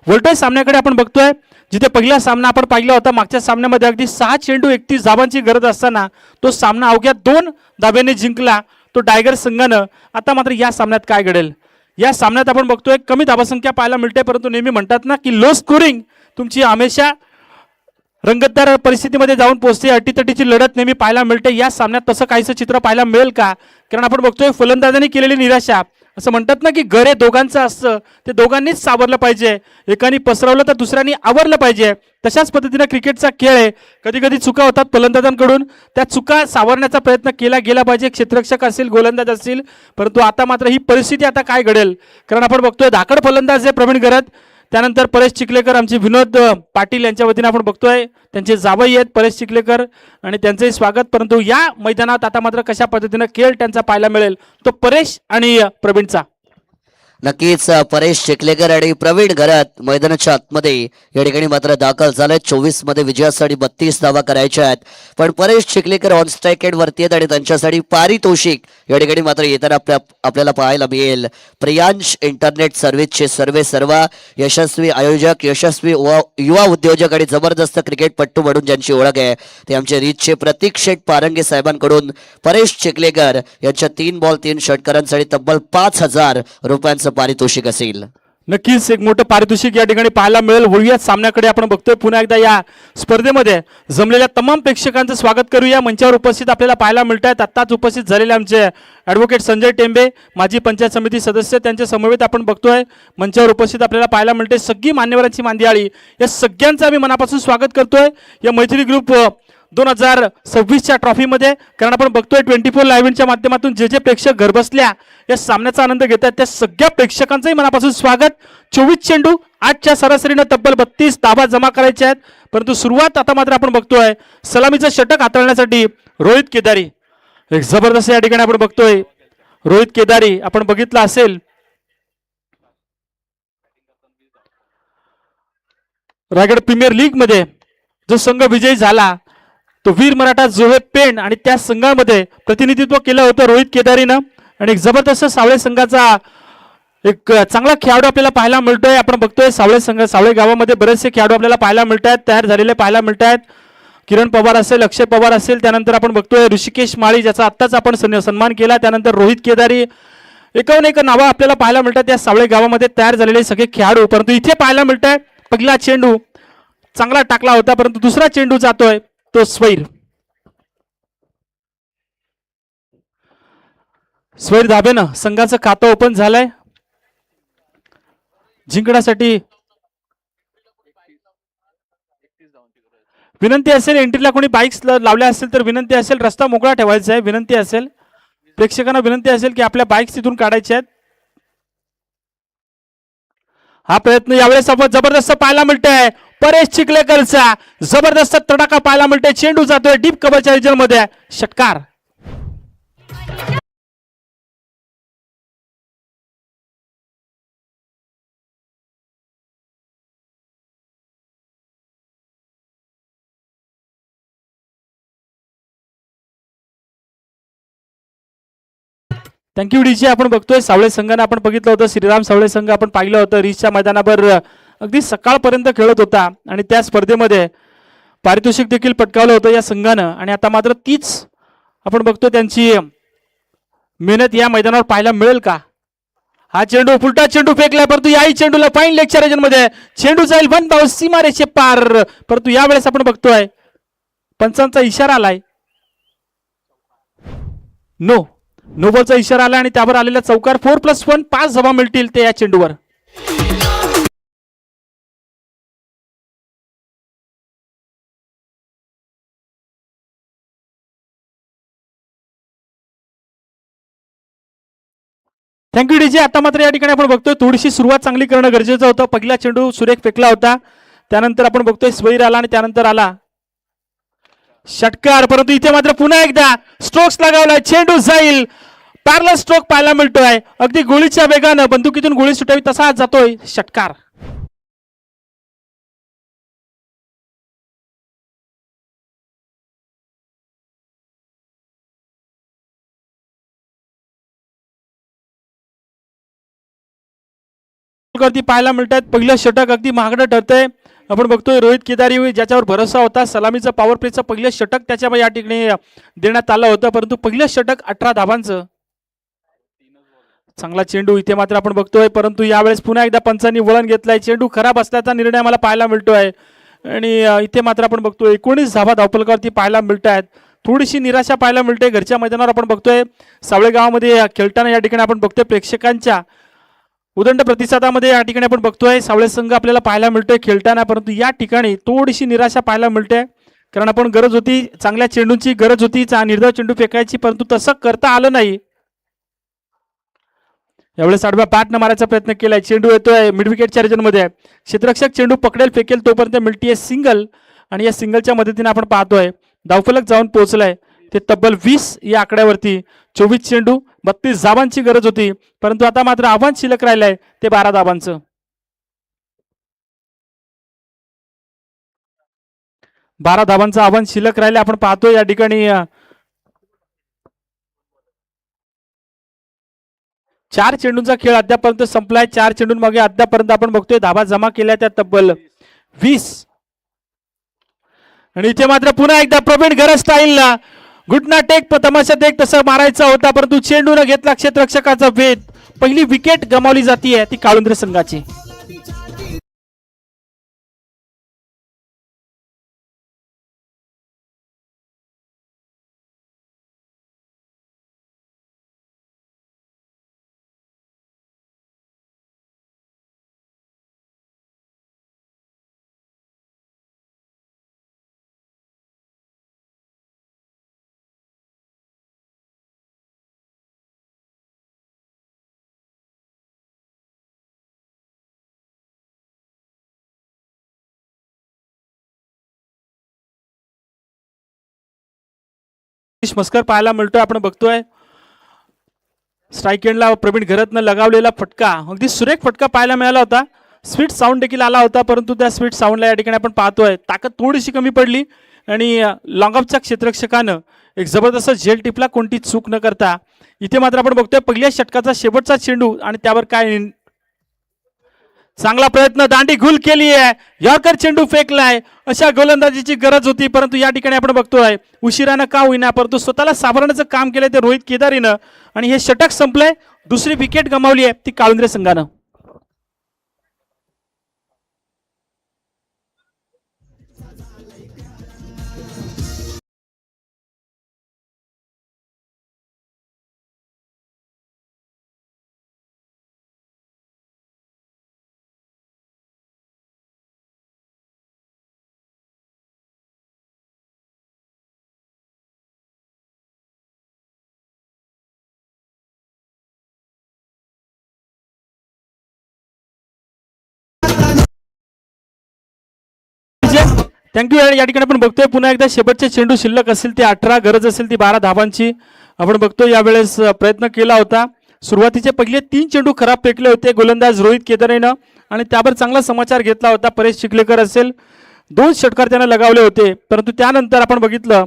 वोल्टेज सामन्याकडे आपण बघतोय, जिथे पहिला सामना आपण पाहिला होता मागच्या सामन्यामध्ये अगदी 6 चेंडू 31 धावांची गरज असताना तो सामना अवघ्या 2 धाब्याने जिंकला तो टायगर संघानं. आता मात्र या सामन्यात काय घडेल, या सामन्यात आपण बघतोय कमी धावसंख्या पाहायला मिळते, परंतु नेहमी म्हणतात ना की लो स्कोरिंग तुमची हमेशा रंगतदार परिस्थितीमध्ये जाऊन पोहोचते. अटीतटीची लढत नेहमी पाहायला मिळते. या सामन्यात तसं काहीसं चित्र पाहायला मिळेल का, कारण आपण बघतोय फलंदाजांनी केलेली निराशा. असं म्हणतात ना की घर हे दोघांचं असतं, ते दोघांनीच सावरलं पाहिजे, एकाने पसरवलं तर दुसऱ्यांनी आवरलं पाहिजे. तशाच पद्धतीने क्रिकेटचा खेळ आहे. कधी कधी चुका होतात फलंदाजांकडून, त्या चुका सावरण्याचा प्रयत्न केला गेला पाहिजे, क्षेत्ररक्षक असेल गोलंदाज असतील. परंतु आता मात्र ही परिस्थिती आता काय घडेल, कारण आपण बघतोय धाकड फलंदाज आहे प्रवीण गरत, त्यानंतर परेश चिखलेकर आमचे विनोद पाटील यांच्या वतीने आपण बघतोय त्यांचे जावई आहेत परेश चिखलेकर आणि त्यांचंही स्वागत. परंतु या मैदानात आता मात्र कशा पद्धतीने खेळ त्यांचा पाहायला मिळेल तो परेश आणि प्रवीणचा. नक्कीच परेश चिखलेकर आणि प्रवीण घरात मैदानाच्या आतमध्ये या ठिकाणी मात्र दाखल झाले. 24 मध्ये विजयासाठी 32 धावा करायच्या आहेत, पण Paresh Chikhalekar on strike end वरती आहेत आणि त्यांच्यासाठी पारितोषिक या ठिकाणी मात्र येताना आपल्याला पाहायला मिळेल. प्रियांश इंटरनेट सर्व्हिसचे सर्वा यशस्वी आयोजक, यशस्वी युवा उद्योजक आणि जबरदस्त क्रिकेटपट्टू म्हणून ज्यांची ओळख आहे ते आमचे रीचचे प्रतीक शेठ पारंगे साहेबांकडून परेश चिखलेकर यांच्या 3 बॉल 3 षटकारांसाठी तब्बल 5,000 रुपयांचं पारितोषिक असेल. नक्कीच एक मोठं पारितोषिक या ठिकाणी पाहायला मिळेल. वळूयात सामन्याकडे. आपण बघतोय पुन्हा एकदा या स्पर्धेमध्ये जमलेल्या तमाम प्रेक्षकांचं स्वागत करूया. मंचावर उपस्थित आपल्याला पाहायला मिळत आहेत आत्ताच उपस्थित झालेले आमचे ॲडव्होकेट संजय टेंबे, माजी पंचायत समिती सदस्य, त्यांच्या समवेत आपण बघतोय मंचावर उपस्थित आपल्याला पाहायला मिळते सगळी मान्यवरांची मांदियाळी. या सगळ्यांचं आम्ही मनापासून स्वागत करतोय या मैत्री ग्रुप 2026च्या ट्रॉफीमध्ये. कारण आपण बघतोय 24 लाईव्हच्या माध्यमातून जे प्रेक्षक घरबसल्या या सामन्याचा आनंद घेत आहेत त्या सगळ्या प्रेक्षकांचंही मनापासून स्वागत. 24 चेंडू 8च्या सरासरीनं तब्बल 32 धावा जमा करायच्या आहेत. परंतु सुरुवात आता मात्र आपण बघतोय सलामीचं षटक हाताळण्यासाठी रोहित केदारी. एक जबरदस्त या ठिकाणी आपण बघतोय रोहित केदारी. आपण बघितलं असेल रायगड प्रीमियर लीग मध्ये जो संघ विजयी झाला तो वीर मराठा जोहे पेण आणि त्या संघामध्ये प्रतिनिधित्व केलं होतं रोहित केदारीनं. आणि एक जबरदस्त सावळे संघाचा एक चांगला खेळाडू आपल्याला पाहायला मिळतोय. आपण बघतोय सावळे गावामध्ये बरेचसे खेळाडू आपल्याला पाहायला मिळत आहेत, तयार झालेले पाहायला मिळत आहेत. किरण पवार असेल, अक्षय पवार असेल, त्यानंतर आपण बघतोय ऋषिकेश माळी ज्याचा आत्ताच आपण सन्मान केला, त्यानंतर रोहित केदारी. एकाहून एक नावं आपल्याला पाहायला मिळतात या सावळे गावामध्ये तयार झालेले सगळे खेळाडू. परंतु इथे पाहायला मिळत आहे पहिला चेंडू चांगला टाकला होता, परंतु दुसरा चेंडू जातोय तो स्वैर धाबेनं संघाचं खातं ओपन झालंय. जिंकण्यासाठी विनंती असेल, एंट्रीला कोणी बाईक्स लावल्या असेल तर विनंती असेल रस्ता मोकळा ठेवायचा आहे. विनंती असेल प्रेक्षकांना, विनंती असेल की आपल्या बाईक्स तिथून काढायच्या आहेत. हा प्रयत्न यावेळेस आपण जबरदस्त पाहायला मिळतोय. परेश चिखलेकरचा जबरदस्त तडाखा पाहायला मिळतोय. चेंडू जातोय डीप कव्हरच्या रिजन मध्ये, षटकार. Thank you DJ. आपण बघतोय सावळे संघाने आपण बघितलं होतं श्रीराम सावळे संघ आपण पाहिलं होतं रिसच्या मैदानावर अगदी सकाळपर्यंत खेळत होता आणि त्या स्पर्धेमध्ये पारितोषिक देखील पटकावलं होतं या संघानं. आणि आता मात्र तीच आपण बघतोय त्यांची मेहनत या मैदानावर पाहायला मिळेल का. हा चेंडू उलटा चेंडू फेकलाय, परंतु याही चेंडूला फाईन लेगच्या रिजन मध्ये चेंडू जाईल वन बाउंस सीमारेषे पार. परंतु यावेळेस आपण बघतोय पंचांचा इशारा आलाय, नो बॉलचा इशारा आला आणि त्यावर आलेला चौकार. 4+1 5 धावा मिळतील ते या चेंडूवर. Thank you DJ. आता मात्र या ठिकाणी आपण बघतोय थोडीशी सुरुवात चांगली करणं गरजेचं होतं. पहिला चेंडू सुरेख फेकला होता, त्यानंतर आपण बघतोय स्वैर आला आणि त्यानंतर आला षटकार. परंतु इथे मात्र पुन्हा एकदा स्ट्रोक्स लगावलाय, चेंडू जाईल. पॅरलल स्ट्रोक पाहायला मिळतोय, अगदी गोळीच्या वेगानं बंदुकीतून गोळी सुटावी तसा जातोय षटकार. पाहायला मिळतात पहिलं षटक अगदी महागडं ठरतंय. आपण बघतोय रोहित केदारी ज्याच्यावर भरोसा होता, सलामीचं पॉवर प्लेचं पहिलं षटक त्याच्या या ठिकाणी देण्यात आलं होतं, परंतु पहिलं षटक 18 धावांचं. चांगला चेंडू इथे मात्र आपण बघतोय, परंतु यावेळेस पुन्हा एकदा पंचांनी वळण घेतलाय. चेंडू खराब असल्याचा निर्णय मला पाहायला मिळतोय आणि इथे मात्र आपण बघतोय 19 धावा धावफलकावरती पाहायला मिळत आहेत. थोडीशी निराशा पाहायला मिळते घरच्या मैदानावर. आपण बघतोय सावळे गावामध्ये खेळताना या ठिकाणी आपण बघतोय प्रेक्षकांच्या उदंड प्रतिसादामध्ये या ठिकाणी आपण बघतोय सावळे संघ आपल्याला पाहायला मिळतोय खेळताना, परंतु या ठिकाणी थोडीशी निराशा पाहायला मिळते. कारण आपण गरज होती चांगल्या चेंडूंची, गरज होती निर्धाव चेंडू फेकायची, परंतु तसं करता आलं नाही. यावेळेस आडव्या बॅटनं मारायचा प्रयत्न केलाय. चेंडू येतोय मिड विकेटच्या रिजन मध्ये, क्षेत्ररक्षक चेंडू पकडेल फेकेल तोपर्यंत मिळतीये सिंगल. आणि या सिंगलच्या मदतीने आपण पाहतोय धावफलक जाऊन पोहोचलाय ते तब्बल 20 या आकड्यावरती. 24 चेंडू 32 धावांची गरज होती, परंतु आता मात्र आव्हान शिल्लक राहिलंय ते 12 धावांचं. 12 धावांचं आव्हान शिल्लक राहिले. आपण पाहतोय या ठिकाणी 4 चेंडूंचा खेळ अद्यापर्यंत संपलाय. 4 चेंडूंमागे अद्यापर्यंत आपण बघतोय धावा जमा केल्या त्या तब्बल 20. आणि इथे मात्र पुन्हा एकदा प्रवीण गरज स्टाईलला घुटना टेक तमाशा टेक तसं मारायचा होता, परंतु चेंडून घेतला क्षेत्ररक्षकाचा भेद. पहिली विकेट गमावली जाते ती काळुंद्रे संघाची. मस्कर पाहायला मिळतोय. आपण बघतोय स्ट्राईक एंडला प्रवीण घरतनं लगावलेला फटका, अगदी सुरेख फटका पाहायला मिळाला होता. स्वीट साऊंड देखील आला होता, परंतु त्या स्वीट साऊंडला या ठिकाणी आपण पाहतोय ताकद थोडीशी कमी पडली आणि लॉंगऑफच्या क्षेत्ररक्षकानं एक जबरदस्त झेल टिपला कोणती चूक न करता. इथे मात्र आपण बघतोय पहिल्या षटकाचा शेवटचा चेंडू आणि त्यावर काय चांगला प्रयत्न, दांडी घुल केली आहे, यॉर्कर चेंडू फेकलाय. अशा गोलंदाजीची गरज होती, परंतु या ठिकाणी आपण बघतोय उशिरानं का होईना परंतु स्वतःला सावरण्याचं काम केलंय ते रोहित केदारीनं आणि हे षटक संपलंय. दुसरी विकेट गमावली आहे ती काळुंद्रे संघानं. थँक्यू. या ठिकाणी आपण बघतोय पुन्हा एकदा शेवटचे चेंडू शिल्लक असेल ते 18, गरज असेल ती 12 धावांची. आपण बघतो यावेळेस प्रयत्न केला होता. सुरुवातीचे पहिले 3 चेंडू खराब फेकले होते गोलंदाज रोहित केदारेनं आणि त्यावर चांगला समाचार घेतला होता. परेश चिखलेकर असेल 2 षटकार त्यानं लगावले होते, परंतु त्यानंतर आपण बघितलं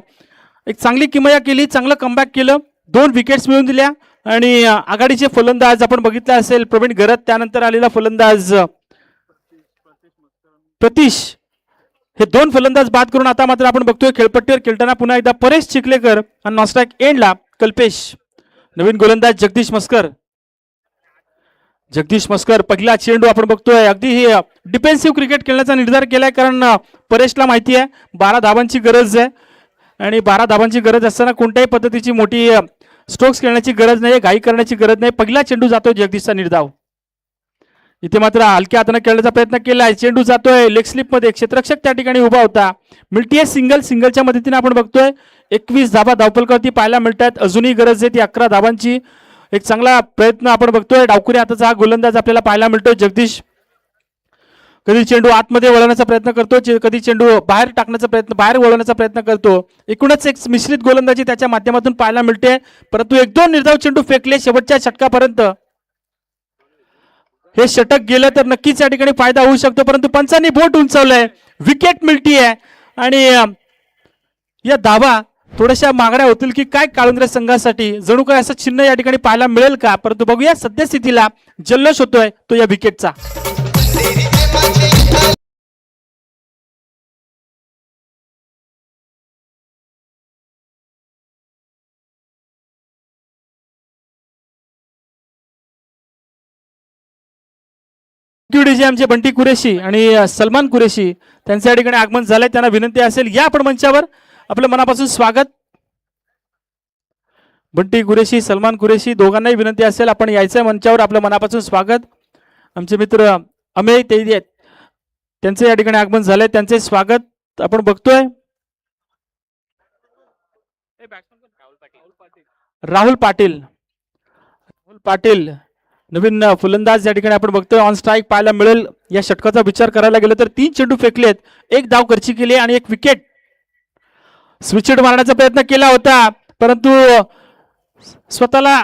एक चांगली किमया केली, चांगलं कमबॅक केलं, 2 विकेट्स मिळवून दिल्या आणि आघाडीचे फलंदाज आपण बघितलं असेल प्रवीण घरत, त्यानंतर आलेला फलंदाज प्रतीश, हे 2 फलंदाज बाद करून आता मात्र आपण बघतोय खेळपट्टीवर खेळताना पुन्हा एकदा परेश चिखलेकर आणि नॉस्ट्राईक एंडला कल्पेश. नवीन गोलंदाज जगदीश मस्कर. जगदीश मस्कर पहिला चेंडू आपण बघतोय अगदी हे डिफेन्सिव्ह क्रिकेट खेळण्याचा निर्धार केलाय, कारण परेशला माहिती आहे 12 धावांची गरज आहे आणि 12 धावांची गरज असताना कोणत्याही पद्धतीची मोठी स्ट्रोक्स खेळण्याची गरज नाही, घाई करण्याची गरज नाही. पहिला चेंडू जातोय जगदीशचा निर्धाव. इथे मात्र हलक्या हाताने खेळण्याचा प्रयत्न केलाय, चेंडू जातोय लेग स्लिप मध्ये, क्षेत्ररक्षक त्या ठिकाणी उभा होता. मिळतीये सिंगलच्या मदतीने आपण बघतोय 21 धावा धावपलकावरती पाहायला मिळतात. अजूनही गरज आहे ती 11 धावांची. एक चांगला प्रयत्न आपण बघतोय डावखुरी हाताचा हा गोलंदाज आपल्याला पाहायला मिळतोय जगदीश. कधी चेंडू आतमध्ये वळवण्याचा प्रयत्न करतो, कधी चेंडू बाहेर टाकण्याचा प्रयत्न, बाहेर वळवण्याचा प्रयत्न करतो. एकूणच एक मिश्रित गोलंदाजी त्याच्या माध्यमातून पाहायला मिळते, परंतु 1-2 निर्धाव चेंडू फेकले शेवटच्या षटकापर्यंत. हे षटक गेलं तर नक्कीच या ठिकाणी फायदा होऊ शकतो, परंतु पंचांनी बोट उंचावलंय, विकेट मिळतीये आणि या धावा थोड्याशा मागण्या होतील की काय काळुंद्रे संघासाठी, जणू काय असं चिन्ह या ठिकाणी पाहायला मिळेल का. परंतु बघूया सद्यस्थितीला जल्लोष होतोय तो या विकेटचा. आमचे बंटी कुरेशी आणि सलमान कुरेशी त्यांच्या या ठिकाणी आगमन झालंय. त्यांना विनंती असेल या आपण मंचावर, आपलं मनापासून स्वागत. बंटी कुरेशी, सलमान कुरेशी दोघांनाही विनंती असेल आपण यायचंय मंचावर, आपलं मनापासून स्वागत. आमचे मित्र अमेय तेदी आहेत, त्यांचे या ठिकाणी आगमन झालंय, त्यांचे स्वागत आपण बघतोय. राहुल पाटील नवीन फलंदाज या ठिकाणी आपण बघतोय. ऑन स्ट्राईक पाहायला मिळेल. या षटकाचा विचार करायला गेलं तर 3 चेंडू फेकलेत, 1 धाव खर्ची केली आणि 1 विकेट. स्विचेड मारण्याचा प्रयत्न केला होता, परंतु स्वतःला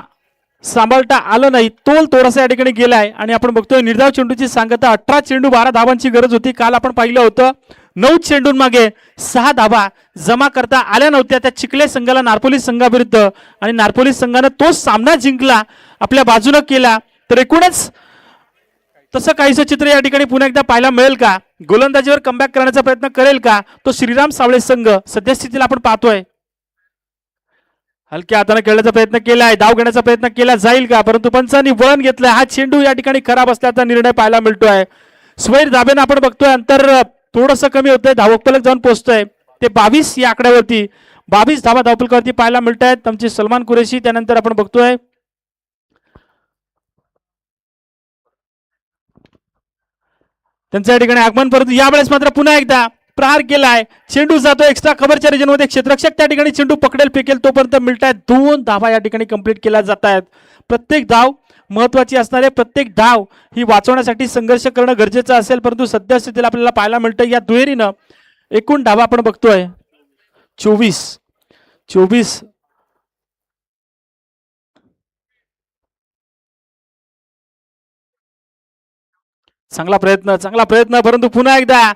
सांभाळता आलं नाही, तोल थोडासा या ठिकाणी गेलाय आणि आपण बघतोय निर्धाव चेंडूची सांगता 18 चेंडू 12 धावांची गरज होती. काल आपण पाहिलं होतं 9 चेंडूंमागे 6 धावा जमा करता आल्या नव्हत्या त्या चिखले संघाला नारपोलीस संघाविरुद्ध, आणि नारपोलीस संघानं तोच सामना जिंकला, आपल्या बाजूनं केला. तर एकूणच तसं काहीसं चित्र या ठिकाणी पुन्हा एकदा पाहायला मिळेल का, गोलंदाजीवर कमबॅक करण्याचा प्रयत्न करेल का तो श्रीराम सावळे संघ. सद्यस्थितीला आपण पाहतोय हलक्या हाताने खेळण्याचा प्रयत्न केलाय, धाव घेण्याचा प्रयत्न केला जाईल का, परंतु पंचांनी वळण घेतलंय. हा चेंडू या ठिकाणी खराब असल्याचा निर्णय पाहायला मिळतोय. स्वैर धाब्यानं आपण बघतोय अंतर थोडंसं कमी होतंय, धावफलक जाऊन पोहोचतोय ते 22 या आकड्यावरती. 22 धावा धावफलकावरती पाहायला मिळत आहेत. आमचे सलमान कुरेशी, त्यानंतर आपण बघतोय त्यांच्या ठिकाणी आगमन, परंतु यावेळेस मात्र पुन्हा एकदा प्रहार केलाय, चेंडू जातो एक्स्ट्रा कव्हरच्या रिजनमध्ये. क्षेत्ररक्षक त्या ठिकाणी चेंडू पकडेल फेकेल तोपर्यंत मिळत आहेत 2 धावा या ठिकाणी कंप्लीट केल्या जात आहेत. प्रत्येक धाव महत्वाची असणारे, प्रत्येक धाव ही वाचवण्यासाठी संघर्ष करणं गरजेचं असेल, परंतु सद्यस्थितीला आपल्याला पाहायला मिळतं या दुहेरीनं एकूण धावा आपण बघतोय 24 चांगला प्रयत्न परंतु पुन्हा एकदा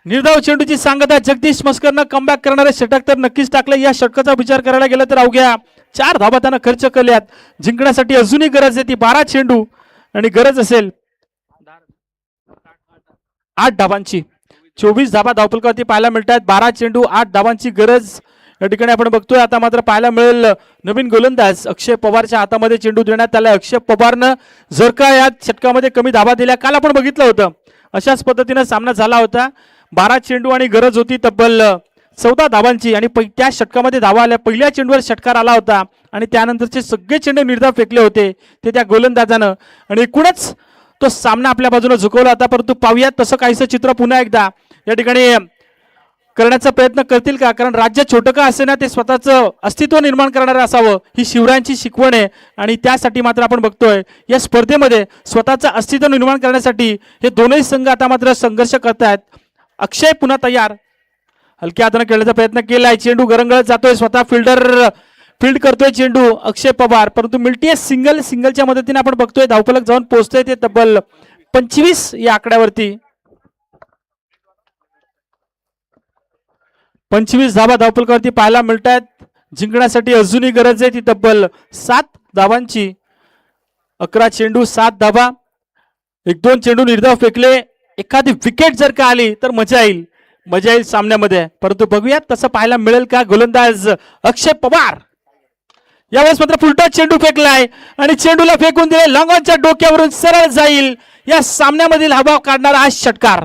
निर्धाव चेंडूची सांगता जगदीश मस्करनं कमबॅक करणारे षटक तर नक्कीच टाकलं. या षटकाचा विचार करायला गेला तर अवघ्या 4 धाबा त्यानं खर्च केल्यात. जिंकण्यासाठी अजूनही गरज आहे ती 12 चेंडू आणि गरज असेल 8 धाबांची. 24 धाबा धावपलकावरती पाहायला मिळतात. 12 चेंडू 8 धाबांची गरज या ठिकाणी आपण बघतोय. आता मात्र पाहायला मिळेल नवीन गोलंदाज अक्षय पवारच्या हातामध्ये चेंडू देण्यात आला. अक्षय पवारनं जर का या षटकामध्ये कमी धाबा दिल्या, काल आपण बघितलं होतं अशाच पद्धतीने सामना झाला होता. 12 चेंडू आणि गरज होती तब्बल 14 धाबांची आणि त्या षटकामध्ये धावा आल्या. पहिल्या चेंडूवर षटकार आला होता आणि त्यानंतरचे सगळे चेंडू निर्धाव फेकले होते ते त्या गोलंदाजानं आणि एकूणच तो सामना आपल्या बाजूने झुकवला होता. परंतु पाहूयात तसं काहीसं चित्र पुन्हा एकदा या ठिकाणी करण्याचा प्रयत्न करतील का, कारण राज्य छोटं का असे ना ते स्वतःचं अस्तित्व निर्माण करणारं असावं ही शिवरायांची शिकवण आहे आणि त्यासाठी मात्र आपण बघतोय या स्पर्धेमध्ये स्वतःचं अस्तित्व निर्माण करण्यासाठी हे दोनही संघ आता मात्र संघर्ष करतायत. अक्षय पुन्हा तयार, हलक्या हाताने खेळण्याचा प्रयत्न केलाय. चेंडू गरंगळत जातोय, स्वतः फील्ड करतोय चेंडू अक्षय पवार, परंतु मिळतीये सिंगलच्या मदतीने आपण बघतोय धावफलक जाऊन पोहोचतोय ते तब्बल 25 या आकड्यावरती. 25 धाबा धावफलकावरती पाहायला मिळतात. जिंकण्यासाठी अजूनही गरज आहे ती तब्बल 7 धाबांची. 11 चेंडू 7 धाबा. 1-2 चेंडू निर्धाव फेकले. एखादी विकेट जर का आली तर मजा येईल सामन्यामध्ये. परंतु बघूयात तसं पाहायला मिळेल का. गोलंदाज अक्षय पवार यावेळेस मात्र फुलटा चेंडू फेकलाय आणि चेंडूला फेकून दिले. लॉंगॉनच्या डोक्यावरून सरळ जाईल. या सामन्यामधील हवा काढणारा हा षटकार.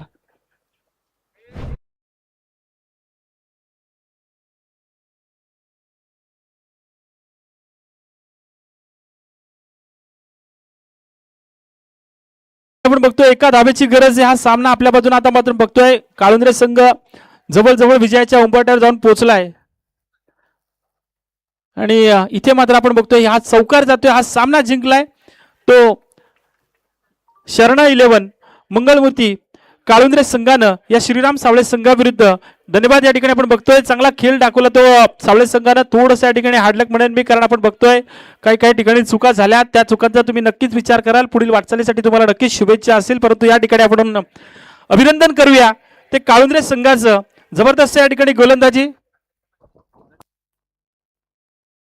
आपण बघतोय एका धाब्याची गरज आहे. हा सामना आपल्या बाजूने आता मात्र बघतोय काळुंद्रे संघ जवळ विजयाच्या उंबरठ्यावर जाऊन पोहोचलाय आणि इथे मात्र आपण बघतोय हा चौकार जातोय. हा सामना जिंकलाय तो शरणा 11 मंगलमूर्ती काळुंद्रे संघानं या श्रीराम सावळे संघाविरुद्ध. धन्यवाद. या ठिकाणी आपण बघतोय चांगला खेळ दाखवला तो सावळे संघानं. थोडंसं या ठिकाणी हार्डलक म्हणेन मी, कारण आपण बघतोय काही ठिकाणी चुका झाल्या. त्या चुकांचा तुम्ही नक्कीच विचार कराल. पुढील वाटचालीसाठी तुम्हाला नक्कीच शुभेच्छा असेल. परंतु या ठिकाणी आपण अभिनंदन करूया ते काळुंद्रे संघाचं. जबरदस्त या ठिकाणी गोलंदाजी